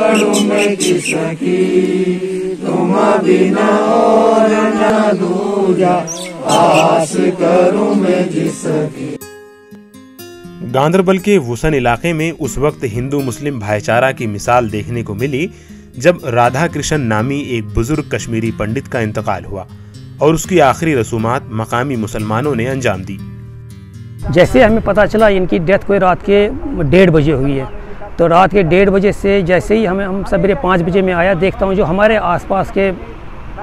पढ़ूं मैं किसकी, तुम बिना और न दूजा, आस करूं मैं जिसकी। गांदरबल के वुसन इलाके में उस वक्त हिंदू मुस्लिम भाईचारा की मिसाल देखने को मिली जब राधा कृष्ण नामी एक बुजुर्ग कश्मीरी पंडित का इंतकाल हुआ और उसकी आखिरी रसूमात मकामी मुसलमानों ने अंजाम दी। जैसे हमें पता चला इनकी डेथ कोई रात के 1:30 बजे हुई है, तो रात के 1:30 बजे से जैसे ही हम सवेरे 5 बजे में आया, देखता हूँ जो हमारे आसपास के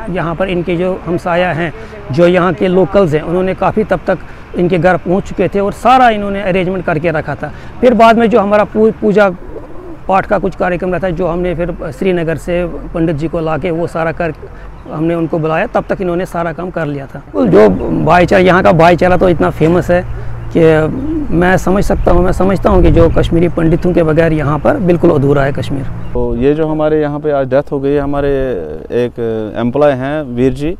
यहाँ पर इनके जो हमसाया हैं, जो यहाँ के लोकल्स हैं, उन्होंने काफ़ी तब तक इनके घर पहुँच चुके थे और सारा इन्होंने अरेंजमेंट करके रखा था। फिर बाद में जो हमारा पूजा पाठ का कुछ कार्यक्रम रहता है, जो हमने फिर श्रीनगर से पंडित जी को लाके वो सारा कर हमने उनको बुलाया, तब तक इन्होंने सारा काम कर लिया था। जो भाईचारा, यहाँ का भाईचारा तो इतना फेमस है कि मैं समझता हूँ कि जो कश्मीरी पंडितों के बगैर यहाँ पर बिल्कुल अधूरा है कश्मीर। तो ये जो हमारे यहाँ पे आज डेथ हो गई है, हमारे एक एम्प्लॉय हैं वीर जी,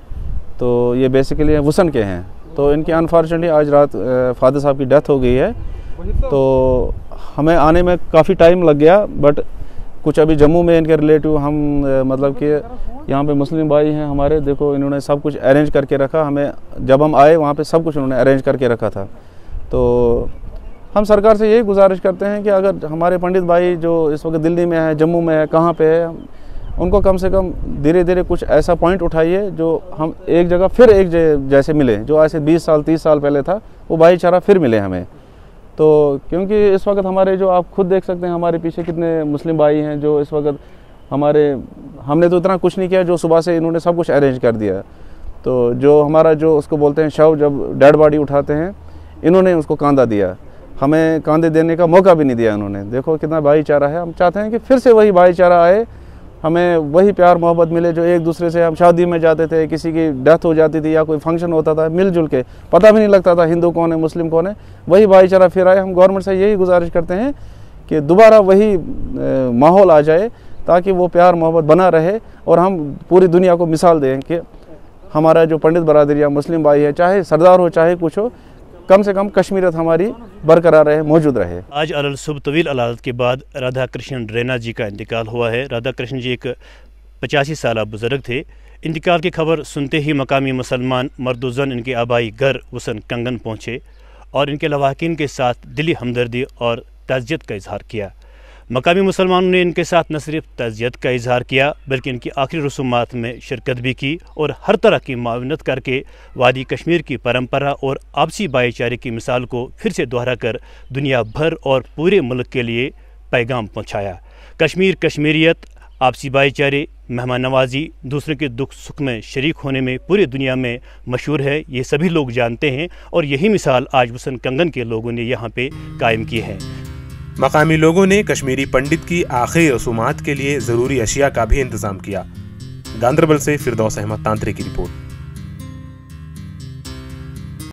तो ये बेसिकली वुसन के हैं। तो इनकी अनफॉर्चुनेटली आज रात फादर साहब की डेथ हो गई है। तो हमें आने में काफ़ी टाइम लग गया, बट कुछ अभी जम्मू में इनके रिलेटिव हम मतलब कि यहाँ पे मुस्लिम भाई हैं हमारे, देखो इन्होंने सब कुछ अरेंज करके रखा। हमें जब हम आए वहाँ पे सब कुछ उन्होंने अरेंज करके रखा था। तो हम सरकार से यही गुजारिश करते हैं कि अगर हमारे पंडित भाई जो इस वक्त दिल्ली में है, जम्मू में है, कहाँ पे है, उनको कम से कम धीरे धीरे कुछ ऐसा पॉइंट उठाइए जो हम एक जगह फिर एक जैसे मिले, जो ऐसे 20 साल 30 साल पहले था, वो भाईचारा फिर मिले हमें। तो क्योंकि इस वक्त हमारे जो आप खुद देख सकते हैं हमारे पीछे कितने मुस्लिम भाई हैं जो इस वक्त हमने तो इतना कुछ नहीं किया, जो सुबह से इन्होंने सब कुछ अरेंज कर दिया। तो जो हमारा जो उसको बोलते हैं शव, जब डेड बॉडी उठाते हैं, इन्होंने उसको कांधा दिया, हमें कांधे देने का मौका भी नहीं दिया इन्होंने। देखो कितना भाईचारा है। हम चाहते हैं कि फिर से वही भाईचारा आए, हमें वही प्यार मोहब्बत मिले जो एक दूसरे से हम शादी में जाते थे, किसी की डेथ हो जाती थी या कोई फंक्शन होता था, मिलजुल के पता भी नहीं लगता था हिंदू कौन है मुस्लिम कौन है, वही भाईचारा फिर आए। हम गवर्नमेंट से यही गुजारिश करते हैं कि दोबारा वही माहौल आ जाए ताकि वो प्यार मोहब्बत बना रहे और हम पूरी दुनिया को मिसाल दें कि हमारा जो पंडित बरादरी या मुस्लिम भाई है, चाहे सरदार हो चाहे कुछ हो, कम से कम कश्मीरियत हमारी बरकरार रहे, मौजूद रहे। आज अलल सुबह तवील अदालत के बाद राधा कृष्ण रैना जी का इंतकाल हुआ है। राधा कृष्ण जी एक 85 साल बुजुर्ग थे। इंतकाल की खबर सुनते ही मकामी मुसलमान मर्दुज़न इनके आबाई घर वुसन कंगन पहुँचे और इनके लवाकिन के साथ दिली हमदर्दी और ताज़ियत का इजहार किया। मकामी मुसलमानों ने इनके साथ न सिर्फ ताज़ियत का इजहार किया बल्कि इनकी आखिरी रसूमात में शिरकत भी की और हर तरह की मावनत करके वादी कश्मीर की परंपरा और आपसी भाईचारे की मिसाल को फिर से दोहरा कर दुनिया भर और पूरे मुल्क के लिए पैगाम पहुँचाया। कश्मीर, कश्मीरियत, आपसी भाईचारे, मेहमान नवाजी, दूसरे के दुख सुख में शरीक होने में पूरी दुनिया में मशहूर है, ये सभी लोग जानते हैं और यही मिसाल आज वुसन कंगन के लोगों ने यहाँ पे कायम की है। मकामी लोगों ने कश्मीरी पंडित की आखिरी रसूमात के लिए ज़रूरी अशिया का भी इंतज़ाम किया। गांदरबल से फिरदौस अहमद तांत्रिक की रिपोर्ट।